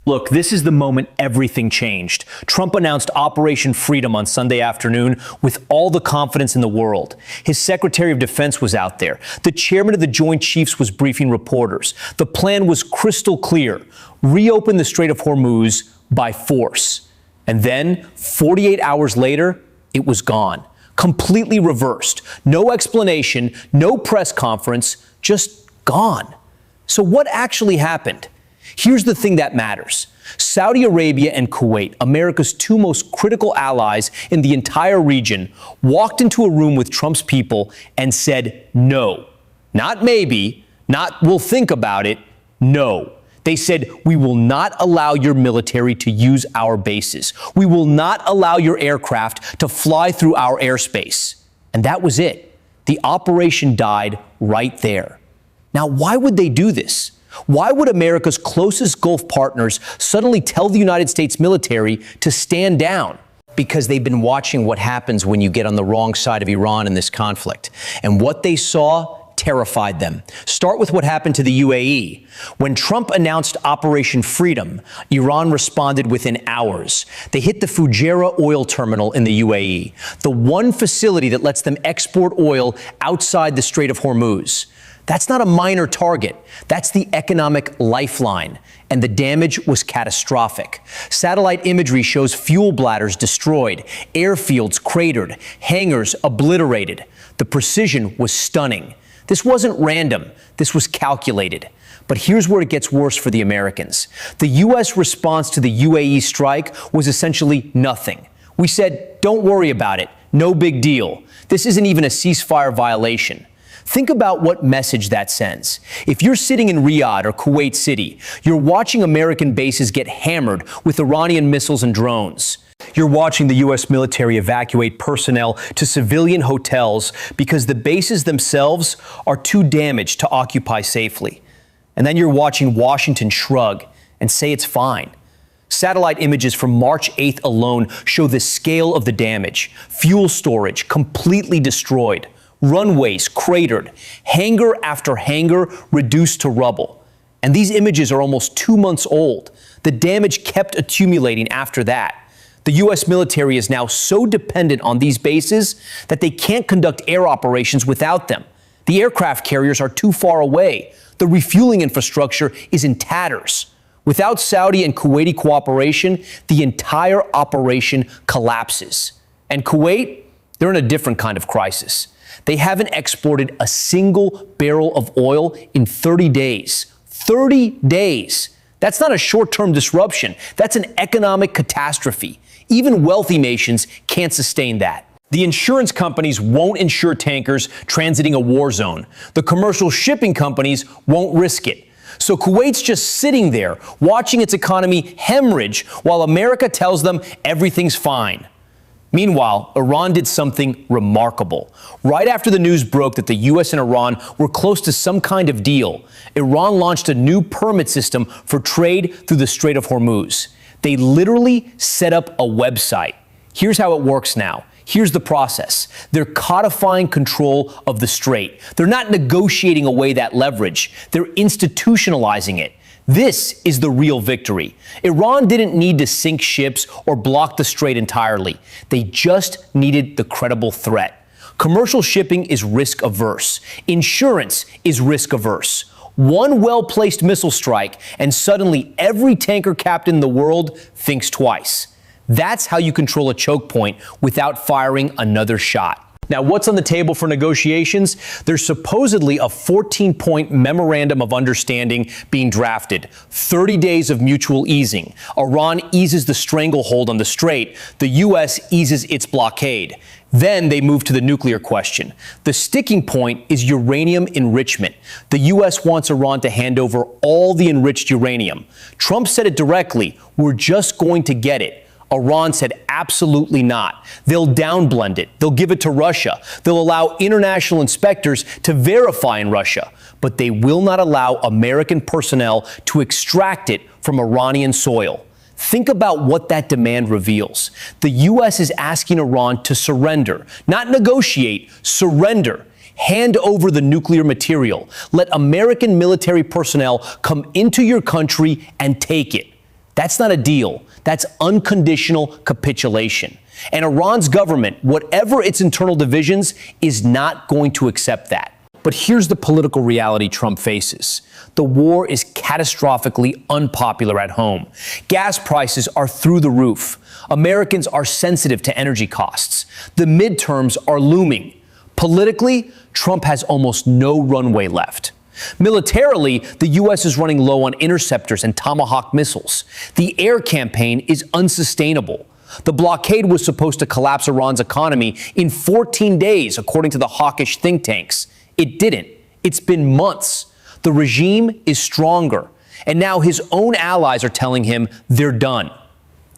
Look, this is the moment everything changed. Trump announced Operation Freedom on Sunday afternoon with all the confidence in the world. His Secretary of Defense was out there. The chairman of the Joint Chiefs was briefing reporters. The plan was crystal clear. Reopen the Strait of Hormuz by force. And then, 48 hours later, it was gone. Completely reversed. No explanation, no press conference, just gone. So what actually happened? Here's the thing that matters. Saudi Arabia and Kuwait, America's two most critical allies in the entire region, walked into a room with Trump's people and said no. Not maybe, not we'll think about it, no. They said, we will not allow your military to use our bases. We will not allow your aircraft to fly through our airspace. And that was it. The operation died right there. Now, why would they do this? Why would America's closest Gulf partners suddenly tell the United States military to stand down? Because they've been watching what happens when you get on the wrong side of Iran in this conflict. And what they saw terrified them. Start with what happened to the UAE. When Trump announced Operation Freedom, Iran responded within hours. They hit the Fujairah oil terminal in the UAE, the one facility that lets them export oil outside the Strait of Hormuz. That's not a minor target. That's the economic lifeline. And the damage was catastrophic. Satellite imagery shows fuel bladders destroyed, airfields cratered, hangars obliterated. The precision was stunning. This wasn't random. This was calculated. But here's where it gets worse for the Americans. The U.S. response to the UAE strike was essentially nothing. We said, don't worry about it. No big deal. This isn't even a ceasefire violation. Think about what message that sends. If you're sitting in Riyadh or Kuwait City, you're watching American bases get hammered with Iranian missiles and drones. You're watching the U.S. military evacuate personnel to civilian hotels because the bases themselves are too damaged to occupy safely. And then you're watching Washington shrug and say it's fine. Satellite images from March 8th alone show the scale of the damage. Fuel storage completely destroyed. Runways cratered, hangar after hangar reduced to rubble. And these images are almost 2 months old. The damage kept accumulating after that. The U.S. military is now so dependent on these bases that they can't conduct air operations without them. The aircraft carriers are too far away. The refueling infrastructure is in tatters. Without Saudi and Kuwaiti cooperation, the entire operation collapses. And Kuwait, they're in a different kind of crisis. They haven't exported a single barrel of oil in 30 days. 30 days. That's not a short-term disruption. That's an economic catastrophe. Even wealthy nations can't sustain that. The insurance companies won't insure tankers transiting a war zone. The commercial shipping companies won't risk it. So Kuwait's just sitting there, watching its economy hemorrhage while America tells them everything's fine. Meanwhile, Iran did something remarkable. Right after the news broke that the U.S. and Iran were close to some kind of deal, Iran launched a new permit system for trade through the Strait of Hormuz. They literally set up a website. Here's how it works now. Here's the process. They're codifying control of the strait. They're not negotiating away that leverage. They're institutionalizing it. This is the real victory. Iran didn't need to sink ships or block the strait entirely. They just needed the credible threat. Commercial shipping is risk averse. Insurance is risk averse. One well-placed missile strike, and suddenly every tanker captain in the world thinks twice. That's how you control a choke point without firing another shot. Now, what's on the table for negotiations? There's supposedly a 14-point memorandum of understanding being drafted. 30 days of mutual easing. Iran eases the stranglehold on the strait. The U.S. eases its blockade. Then they move to the nuclear question. The sticking point is uranium enrichment. The U.S. wants Iran to hand over all the enriched uranium. Trump said it directly, we're just going to get it. Iran said absolutely not. They'll downblend it. They'll give it to Russia. They'll allow international inspectors to verify in Russia. But they will not allow American personnel to extract it from Iranian soil. Think about what that demand reveals. The U.S. is asking Iran to surrender, not negotiate, surrender. Hand over the nuclear material. Let American military personnel come into your country and take it. That's not a deal. That's unconditional capitulation. And Iran's government, whatever its internal divisions, is not going to accept that. But here's the political reality Trump faces. The war is catastrophically unpopular at home. Gas prices are through the roof. Americans are sensitive to energy costs. The midterms are looming. Politically, Trump has almost no runway left. Militarily, the U.S. is running low on interceptors and Tomahawk missiles. The air campaign is unsustainable. The blockade was supposed to collapse Iran's economy in 14 days, according to the hawkish think tanks. It didn't. It's been months. The regime is stronger. And now his own allies are telling him they're done.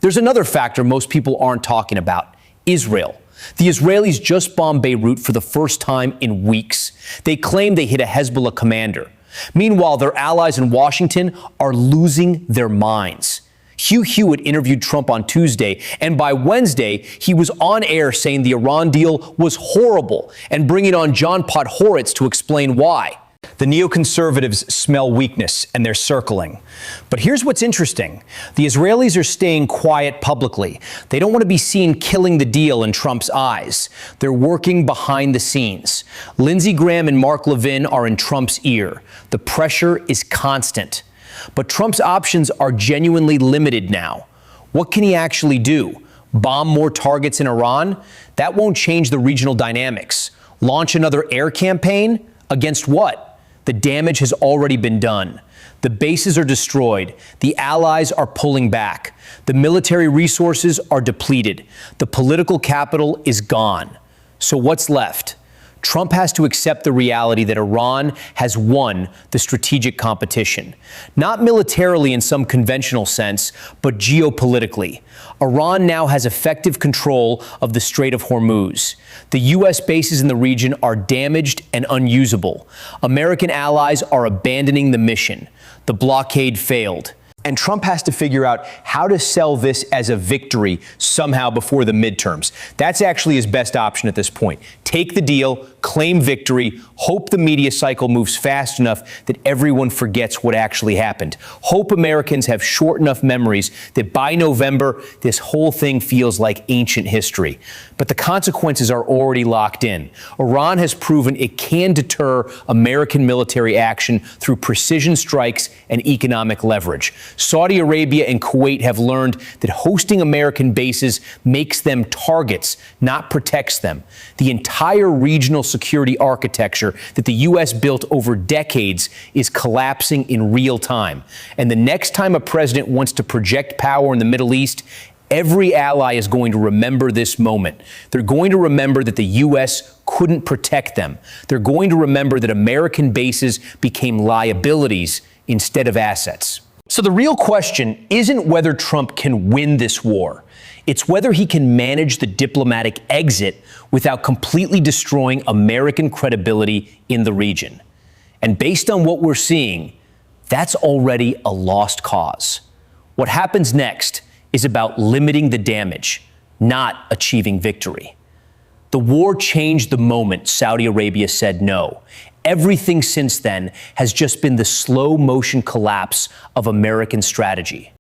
There's another factor most people aren't talking about: Israel. The Israelis just bombed Beirut for the first time in weeks. They claim they hit a Hezbollah commander. Meanwhile, their allies in Washington are losing their minds. Hugh Hewitt interviewed Trump on Tuesday, and by Wednesday, he was on air saying the Iran deal was horrible and bringing on John Podhoretz to explain why. The neoconservatives smell weakness and they're circling. But here's what's interesting. The Israelis are staying quiet publicly. They don't want to be seen killing the deal in Trump's eyes. They're working behind the scenes. Lindsey Graham and Mark Levin are in Trump's ear. The pressure is constant. But Trump's options are genuinely limited now. What can he actually do? Bomb more targets in Iran? That won't change the regional dynamics. Launch another air campaign? Against what? The damage has already been done. The bases are destroyed. The allies are pulling back. The military resources are depleted. The political capital is gone. So what's left? Trump has to accept the reality that Iran has won the strategic competition. Not militarily in some conventional sense, but geopolitically. Iran now has effective control of the Strait of Hormuz. The U.S. bases in the region are damaged and unusable. American allies are abandoning the mission. The blockade failed. And Trump has to figure out how to sell this as a victory somehow before the midterms. That's actually his best option at this point. Take the deal, claim victory, hope the media cycle moves fast enough that everyone forgets what actually happened. Hope Americans have short enough memories that by November, this whole thing feels like ancient history. But the consequences are already locked in. Iran has proven it can deter American military action through precision strikes and economic leverage. Saudi Arabia and Kuwait have learned that hosting American bases makes them targets, not protects them. The entire regional security architecture that the U.S. built over decades is collapsing in real time. And the next time a president wants to project power in the Middle East, every ally is going to remember this moment. They're going to remember that the U.S. couldn't protect them. They're going to remember that American bases became liabilities instead of assets. So the real question isn't whether Trump can win this war. It's whether he can manage the diplomatic exit without completely destroying American credibility in the region. And based on what we're seeing, that's already a lost cause. What happens next is about limiting the damage, not achieving victory. The war changed the moment Saudi Arabia said no. Everything since then has just been the slow motion collapse of American strategy.